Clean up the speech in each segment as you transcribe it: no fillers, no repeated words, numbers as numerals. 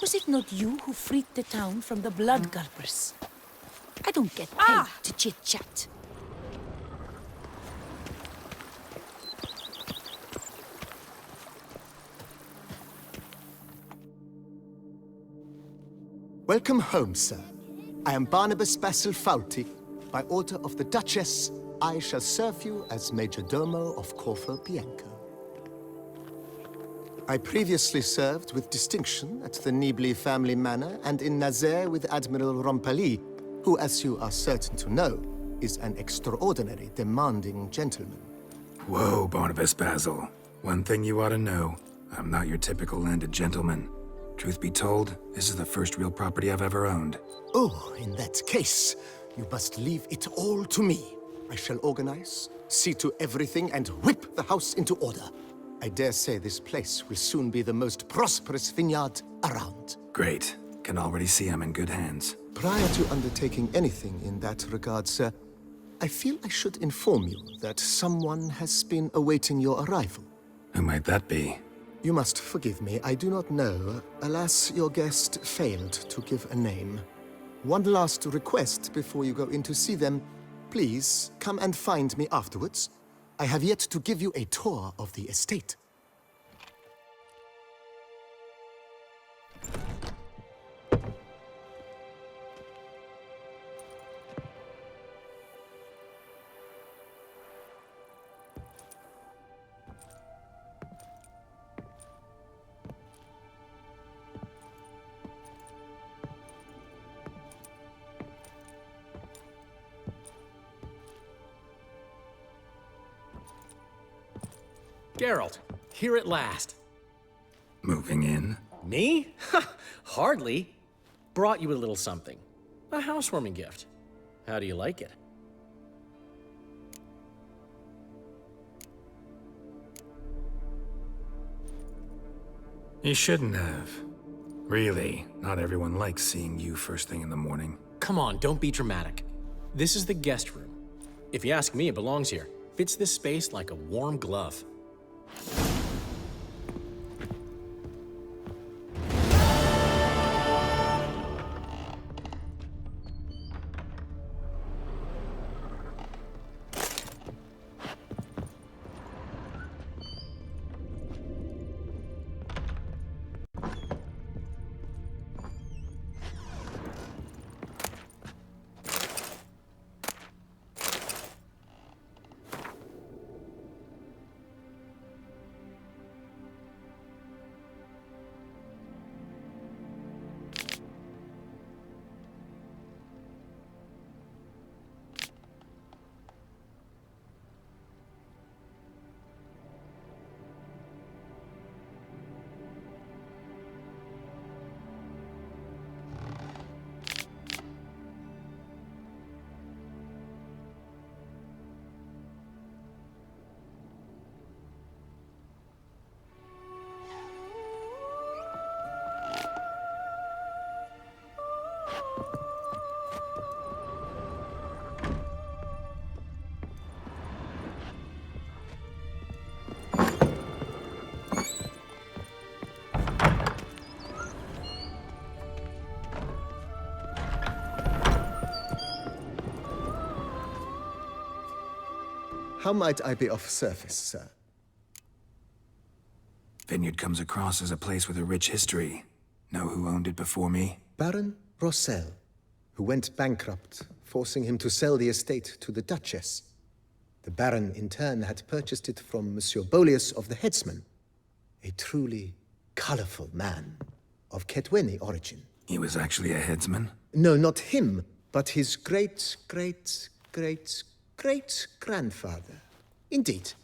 Was it not you who freed the town from the blood gulpers? I don't get paid to chit-chat. Welcome home, sir. I am Barnabas Basil Fawlty. By order of the Duchess, I shall serve you as Major Domo of Corfu Bianco. I previously served with distinction at the Nibli family manor and in Nazaire with Admiral Rompali, who, as you are certain to know, is an extraordinary, demanding gentleman. Whoa, Barnabas Basil. One thing you ought to know. I'm not your typical landed gentleman. Truth be told, this is the first real property I've ever owned. Oh, in that case, you must leave it all to me. I shall organize, see to everything, and whip the house into order. I dare say this place will soon be the most prosperous vineyard around. Great. Can already see I'm in good hands. Prior to undertaking anything in that regard, sir, I feel I should inform you that someone has been awaiting your arrival. Who might that be? You must forgive me, I do not know. Alas, your guest failed to give a name. One last request before you go in to see them. Please, come and find me afterwards. I have yet to give you a tour of the estate. Geralt, here at last. Moving in? Me? Ha! Hardly. Brought you a little something. A housewarming gift. How do you like it? You shouldn't have. Really, not everyone likes seeing you first thing in the morning. Come on, don't be dramatic. This is the guest room. If you ask me, it belongs here. Fits this space like a warm glove. How might I be of service, sir? Vineyard comes across as a place with a rich history. Know who owned it before me? Baron Rossel, who went bankrupt, forcing him to sell the estate to the Duchess. The Baron, in turn, had purchased it from Monsieur Bolius of the Headsman, a truly colorful man of Ketweni origin. He was actually a headsman? No, not him, but his great-grandfather. Indeed.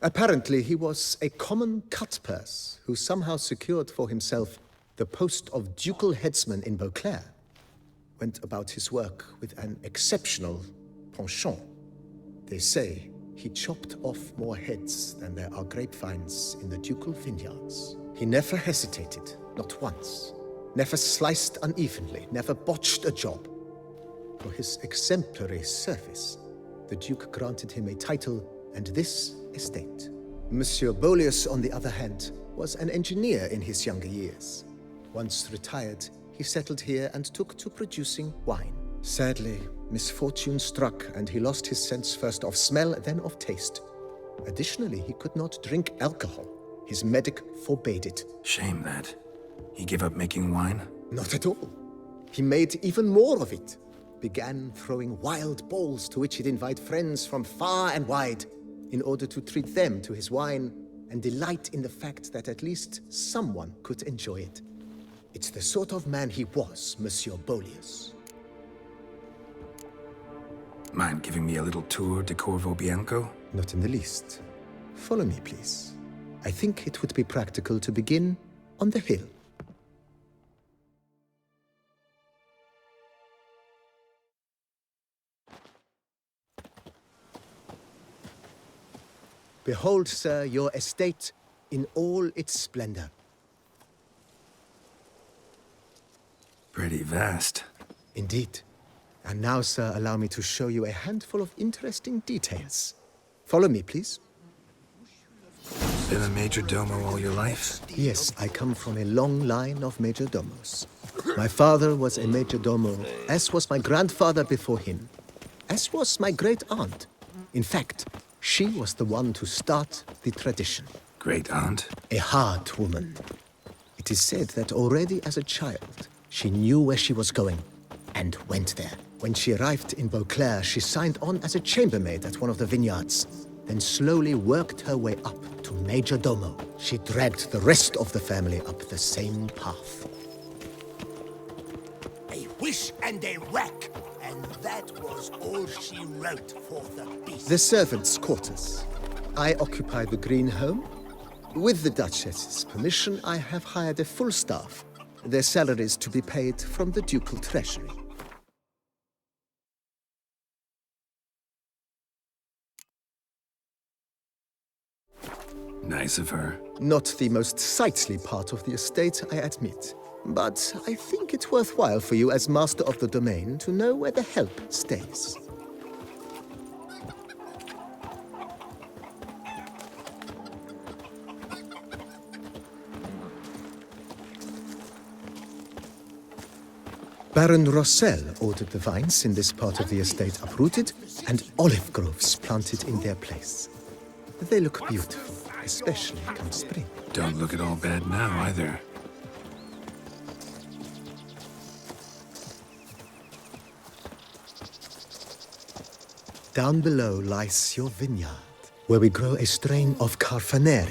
Apparently, he was a common cutpurse who somehow secured for himself the post of ducal headsman in Beauclair. Went about his work with an exceptional penchant. They say he chopped off more heads than there are grapevines in the ducal vineyards. He never hesitated, not once. Never sliced unevenly, never botched a job. For his exemplary service, the Duke granted him a title and this estate. Monsieur Bolius, on the other hand, was an engineer in his younger years. Once retired, he settled here and took to producing wine. Sadly, misfortune struck and he lost his sense first of smell, then of taste. Additionally, he could not drink alcohol. His medic forbade it. Shame that. He gave up making wine? Not at all. He made even more of it. Began throwing wild balls to which he'd invite friends from far and wide in order to treat them to his wine and delight in the fact that at least someone could enjoy it. It's the sort of man he was, Monsieur Bolius. Mind giving me a little tour de Corvo Bianco? Not in the least. Follow me, please. I think it would be practical to begin on the hill. Behold, sir, your estate in all its splendor. Pretty vast. Indeed. And now, sir, allow me to show you a handful of interesting details. Follow me, please. Been a major domo all your life? Yes, I come from a long line of major domos. My father was a major domo, as was my grandfather before him, as was my great aunt. In fact, she was the one to start the tradition. Great aunt? A hard woman. It is said that already as a child, she knew where she was going and went there. When she arrived in Beauclair, she signed on as a chambermaid at one of the vineyards, then slowly worked her way up to major domo. She dragged the rest of the family up the same path. A wish and a whack, and that was all she wrote for the beast. The servants' quarters. I occupy the green home. With the Duchess's permission, I have hired a full staff. Their salaries to be paid from the ducal treasury. Nice of her. Not the most sightly part of the estate, I admit. But I think it's worthwhile for you as master of the domain to know where the help stays. Baron Rossel ordered the vines in this part of the estate uprooted and olive groves planted in their place. They look beautiful, especially come spring. Don't look at all bad now, either. Down below lies your vineyard, where we grow a strain of Carfanere,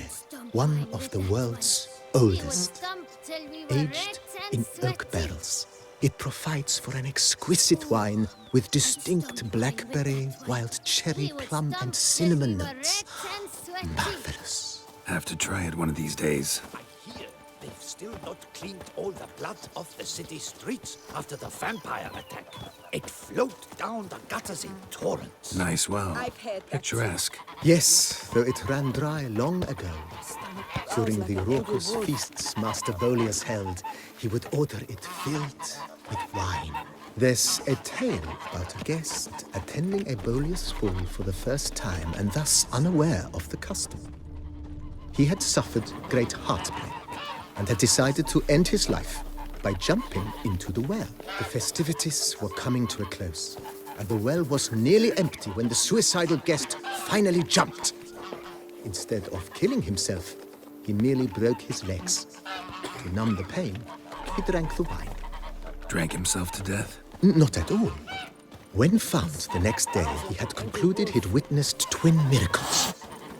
one of the world's oldest, aged in oak barrels. It provides for an exquisite wine with distinct blackberry, wild cherry, plum, and cinnamon notes. Marvelous. Have to try it one of these days. I hear they've still not cleaned all the blood off the city streets after the vampire attack. It flowed down the gutters in torrents. Nice well. I've heard that Picturesque. Yes, though it ran dry long ago. During the raucous feasts Master Bolius held, he would order it filled with wine. There's a tale about a guest attending a Bolius school for the first time and thus unaware of the custom. He had suffered great heartbreak and had decided to end his life by jumping into the well. The festivities were coming to a close, and the well was nearly empty when the suicidal guest finally jumped. Instead of killing himself, he merely broke his legs. To numb the pain, he drank the wine. Drank himself to death? Not at all. When found the next day, he had concluded he'd witnessed twin miracles.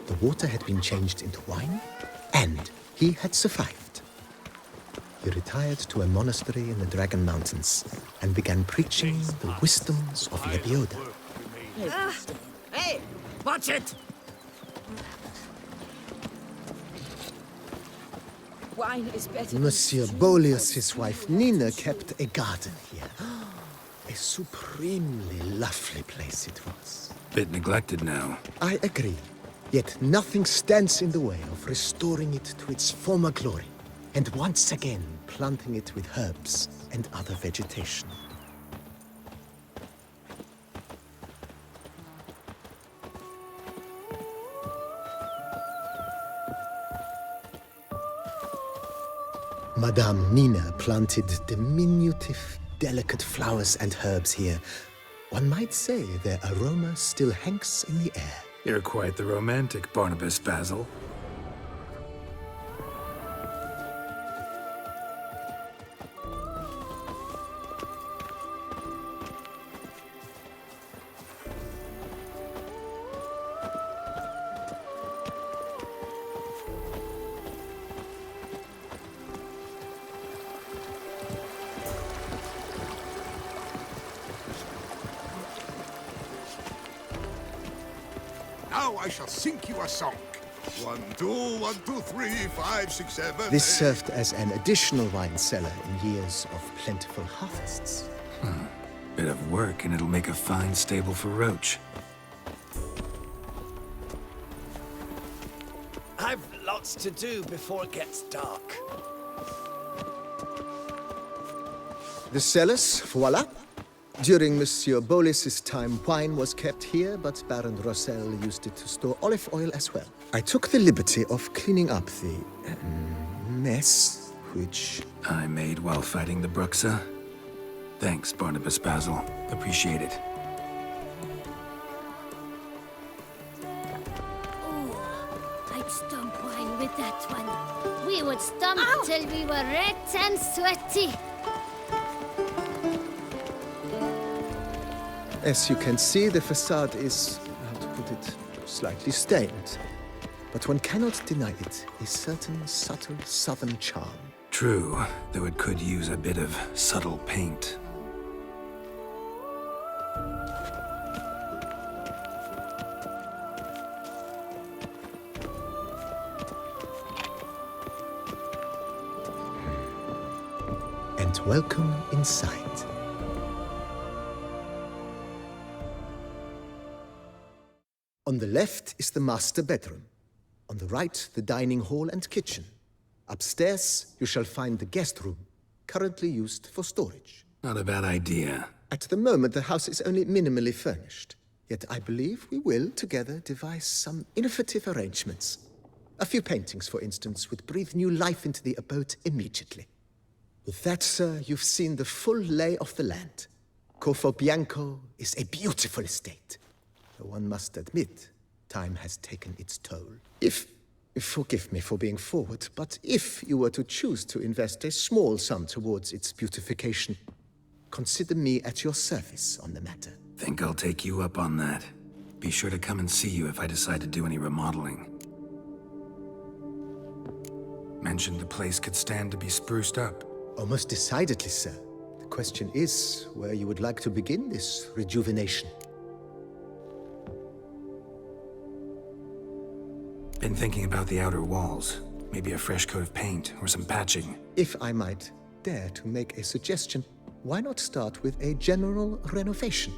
The water had been changed into wine, and he had survived. He retired to a monastery in the Dragon Mountains and began preaching the wisdoms of Lebioda. Hey, watch it! wine is better. Monsieur Bolius's wife Nina kept a garden here. A supremely lovely place it was. Bit neglected now. I agree. Yet nothing stands in the way of restoring it to its former glory, and once again planting it with herbs and other vegetation. Madame Nina planted diminutive, delicate flowers and herbs here. One might say their aroma still hangs in the air. You're quite the romantic, Barnabas Basil. Now I shall sing you a song. 1, 2, 1, 2, 3, 5, 6, 7. This 8. served as an additional wine cellar in years of plentiful harvests. Bit of work, and it'll make a fine stable for Roach. I've lots to do before it gets dark. The cellars, voila. During Monsieur Bolis's time, wine was kept here, but Baron Rossel used it to store olive oil as well. I took the liberty of cleaning up the mess, which... I made while fighting the Bruxa. Thanks, Barnabas Basil. Appreciate it. I'd stomp wine with that one. We would stomp till we were red and sweaty. As you can see, the facade is, how to put it, slightly stained. But one cannot deny it, a certain subtle southern charm. True, though it could use a bit of subtle paint. And welcome inside. On the left is the master bedroom. On the right, the dining hall and kitchen. Upstairs, you shall find the guest room, currently used for storage. Not a bad idea. At the moment, the house is only minimally furnished. Yet I believe we will, together, devise some innovative arrangements. A few paintings, for instance, would breathe new life into the abode immediately. With that, sir, you've seen the full lay of the land. Corfo Bianco is a beautiful estate. Though one must admit, time has taken its toll. Forgive me for being forward, but if you were to choose to invest a small sum towards its beautification, consider me at your service on the matter. Think I'll take you up on that. Be sure to come and see you if I decide to do any remodeling. Mentioned the place could stand to be spruced up. Almost decidedly, sir. The question is where you would like to begin this rejuvenation. Been thinking about the outer walls. Maybe a fresh coat of paint or some patching. If I might dare to make a suggestion, why not start with a general renovation?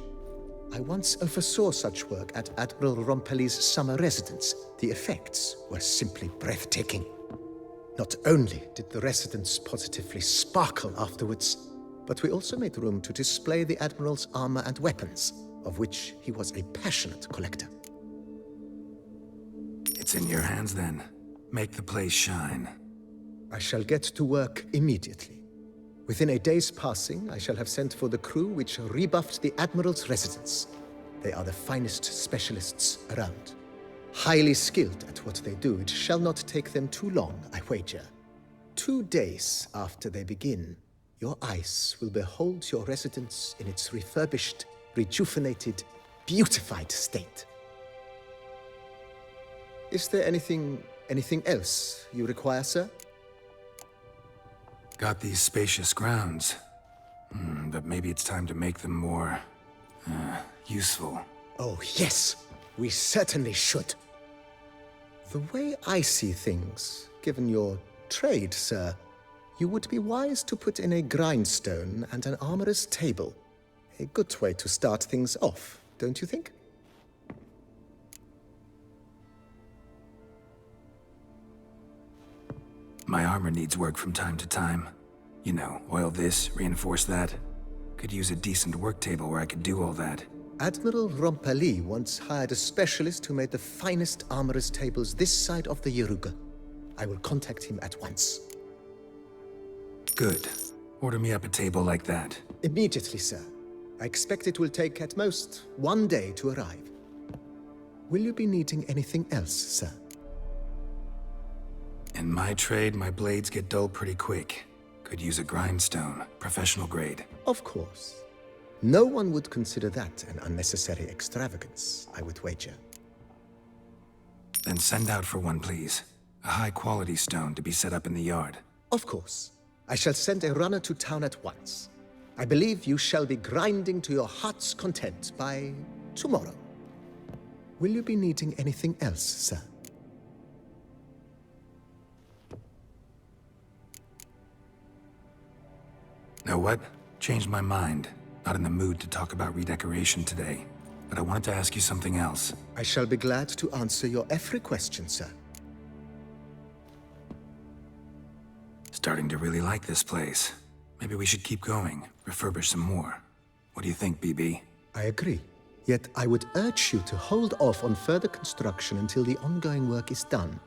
I once oversaw such work at Admiral Rompelli's summer residence. The effects were simply breathtaking. Not only did the residence positively sparkle afterwards, but we also made room to display the Admiral's armor and weapons, of which he was a passionate collector. It's in your hands then. Make the place shine. I shall get to work immediately. Within a day's passing, I shall have sent for the crew which rebuffed the Admiral's residence. They are the finest specialists around. Highly skilled at what they do, it shall not take them too long, I wager. 2 days after they begin, your eyes will behold your residence in its refurbished, rejuvenated, beautified state. Is there anything else you require, sir? Got these spacious grounds. But maybe it's time to make them more... useful. Oh, yes! We certainly should. The way I see things, given your trade, sir, you would be wise to put in a grindstone and an armorer's table. A good way to start things off, don't you think? My armor needs work from time to time. You know, oil this, reinforce that. Could use a decent work table where I could do all that. Admiral Rompelli once hired a specialist who made the finest armorer's tables this side of the Yaruga. I will contact him at once. Good. Order me up a table like that. Immediately, sir. I expect it will take at most 1 day to arrive. Will you be needing anything else, sir? In my trade, my blades get dull pretty quick. Could use a grindstone, professional grade. Of course. No one would consider that an unnecessary extravagance, I would wager. Then send out for one, please. A high-quality stone to be set up in the yard. Of course. I shall send a runner to town at once. I believe you shall be grinding to your heart's content by tomorrow. Will you be needing anything else, sir? Know what? Changed my mind. Not in the mood to talk about redecoration today. But I wanted to ask you something else. I shall be glad to answer your every question, sir. Starting to really like this place. Maybe we should keep going, refurbish some more. What do you think, BB? I agree. Yet I would urge you to hold off on further construction until the ongoing work is done.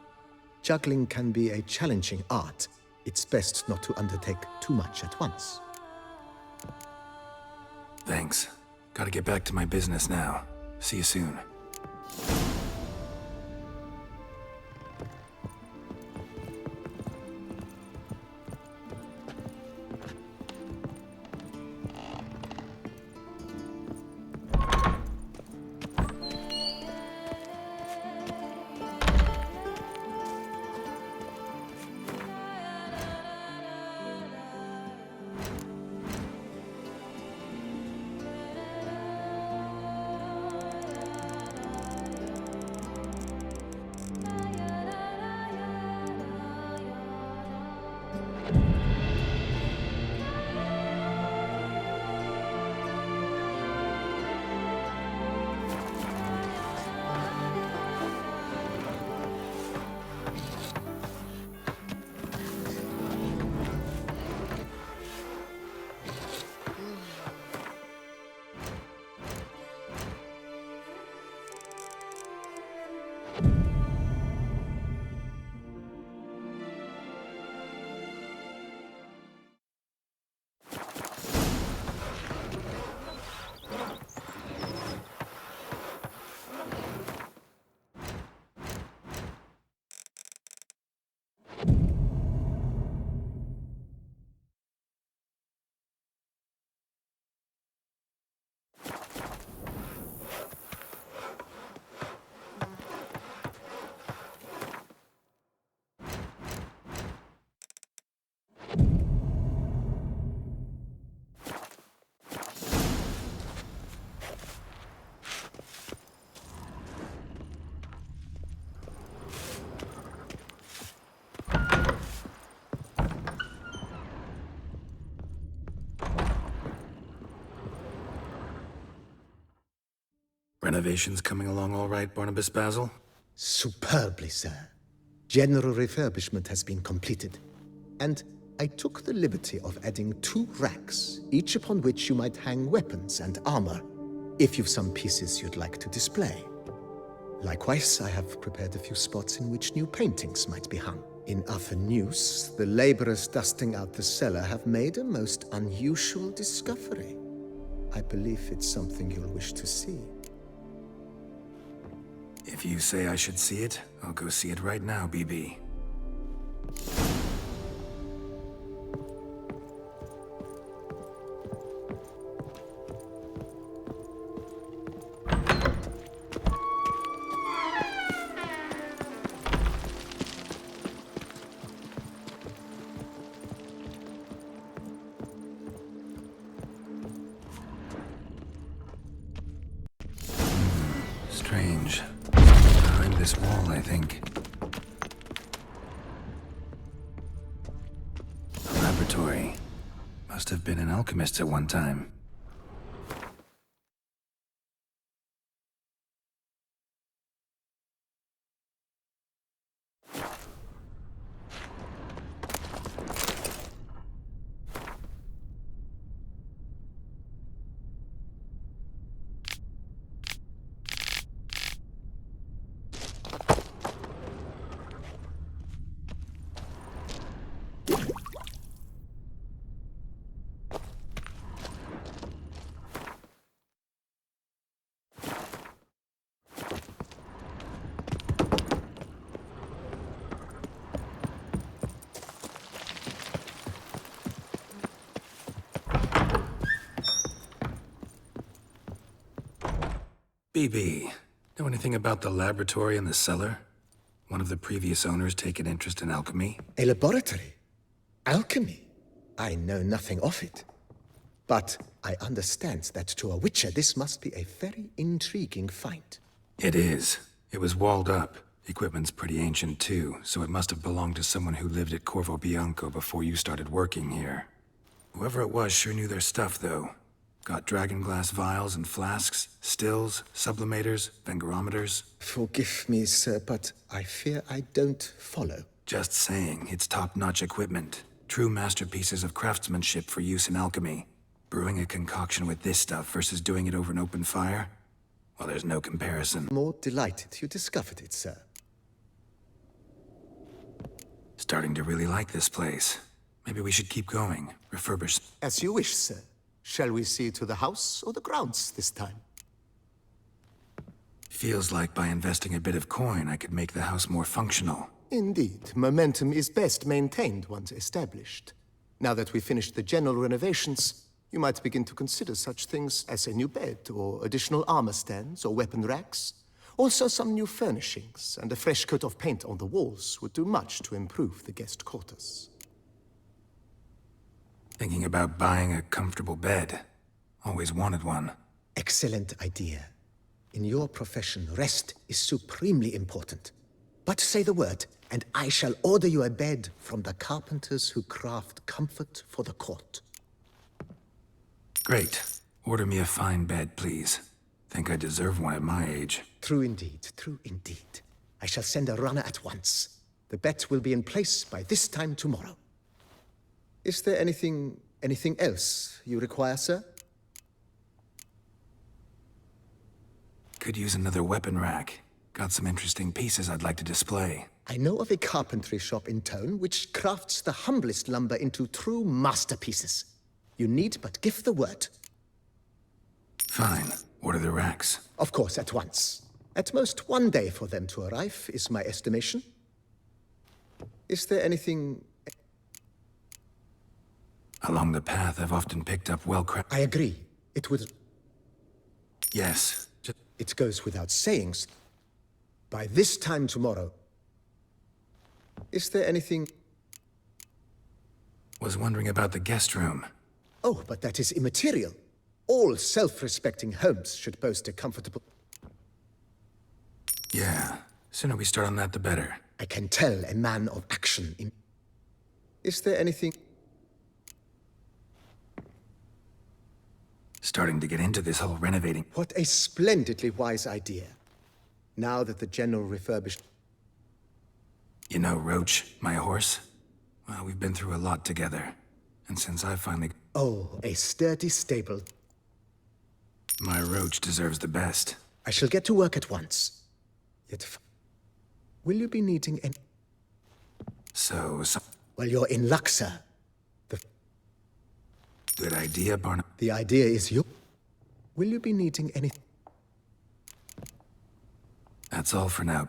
Juggling can be a challenging art. It's best not to undertake too much at once. Thanks. Gotta get back to my business now. See you soon. Renovations coming along all right, Barnabas Basil? Superbly, sir. General refurbishment has been completed. And I took the liberty of adding 2 racks, each upon which you might hang weapons and armor, if you've some pieces you'd like to display. Likewise, I have prepared a few spots in which new paintings might be hung. In other news, the laborers dusting out the cellar have made a most unusual discovery. I believe it's something you'll wish to see. If you say I should see it, I'll go see it right now, BB. Strange. Behind this wall, I think. A laboratory. Must have been an alchemist at one time. BB, know anything about the laboratory in the cellar? One of the previous owners take an interest in alchemy? A laboratory? Alchemy? I know nothing of it. But I understand that to a witcher this must be a very intriguing find. It is. It was walled up. Equipment's pretty ancient too, so it must have belonged to someone who lived at Corvo Bianco before you started working here. Whoever it was sure knew their stuff, though. Got dragonglass vials and flasks, stills, sublimators, vengerometers. Forgive me, sir, but I fear I don't follow. Just saying, it's top-notch equipment. True masterpieces of craftsmanship for use in alchemy. Brewing a concoction with this stuff versus doing it over an open fire? Well, there's no comparison. More delighted you discovered it, sir. Starting to really like this place. Maybe we should keep going. Refurbish. As you wish, sir. Shall we see to the house or the grounds this time? Feels like by investing a bit of coin, I could make the house more functional. Indeed, momentum is best maintained once established. Now that we've finished the general renovations, you might begin to consider such things as a new bed, or additional armor stands, or weapon racks. Also, some new furnishings and a fresh coat of paint on the walls would do much to improve the guest quarters. Thinking about buying a comfortable bed. Always wanted one. Excellent idea. In your profession, rest is supremely important. But say the word, and I shall order you a bed from the carpenters who craft comfort for the court. Great. Order me a fine bed, please. Think I deserve one at my age. True indeed, true indeed. I shall send a runner at once. The bet will be in place by this time tomorrow. Is there anything else you require, sir? Could use another weapon rack. Got some interesting pieces I'd like to display. I know of a carpentry shop in town which crafts the humblest lumber into true masterpieces. You need but give the word. Fine. Order the racks. Of course, at once. At most 1 day for them to arrive, is my estimation. Is there anything... Along the path, I've often picked up well-crafted... I agree. It would... Yes. It goes without saying. By this time tomorrow... Is there anything... Was wondering about the guest room. Oh, but that is immaterial. All self-respecting homes should boast a comfortable... Yeah. Sooner we start on that, the better. I can tell a man of action in... Is there anything... Starting to get into this whole renovating. What a splendidly wise idea. Now that the general refurbished... You know Roach, my horse? Well, we've been through a lot together. And since I finally... Oh, a sturdy stable. My Roach deserves the best. I shall get to work at once. Yet... Will you be needing any... So... Well, you're in luck, sir. Good idea, Barnum. The idea is you... Will you be needing any... That's all for now.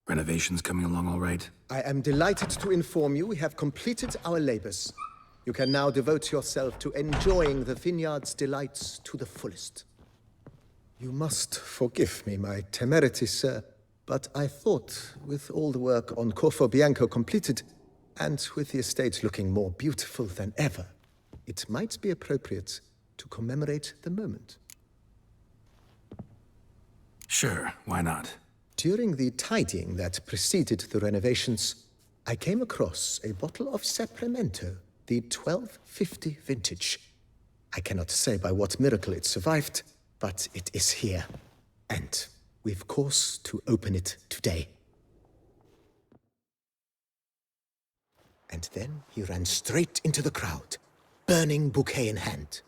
Renovations coming along all right? I am delighted to inform you we have completed our labors. You can now devote yourself to enjoying the vineyard's delights to the fullest. You must forgive me my temerity, sir, but I thought, with all the work on Corvo Bianco completed, and with the estate looking more beautiful than ever, it might be appropriate to commemorate the moment. Sure, why not? During the tidying that preceded the renovations, I came across a bottle of Sapramento, the 1250 vintage. I cannot say by what miracle it survived, but it is here. And we've cause to open it today. And then he ran straight into the crowd, burning bouquet in hand.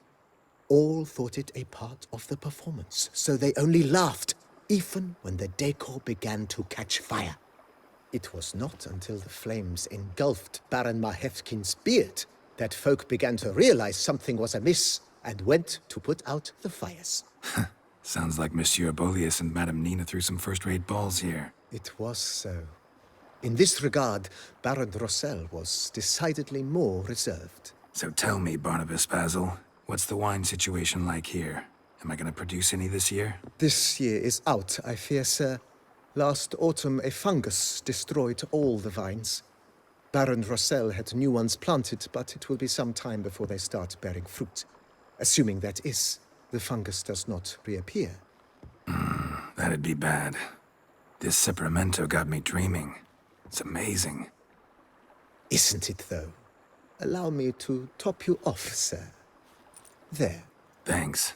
All thought it a part of the performance, so they only laughed, even when the decor began to catch fire. It was not until the flames engulfed Baron Mahevkin's beard that folk began to realize something was amiss and went to put out the fires. Sounds like Monsieur Bolius and Madame Nina threw some first-rate balls here. It was so. In this regard, Baron Rossel was decidedly more reserved. So tell me, Barnabas Basil, what's the wine situation like here? Am I gonna produce any this year? This year is out, I fear, sir. Last autumn, a fungus destroyed all the vines. Baron Rossel had new ones planted, but it will be some time before they start bearing fruit. Assuming, that is, the fungus does not reappear. That'd be bad. This Cyperamento got me dreaming. It's amazing. Isn't it, though? Allow me to top you off, sir. There. Thanks.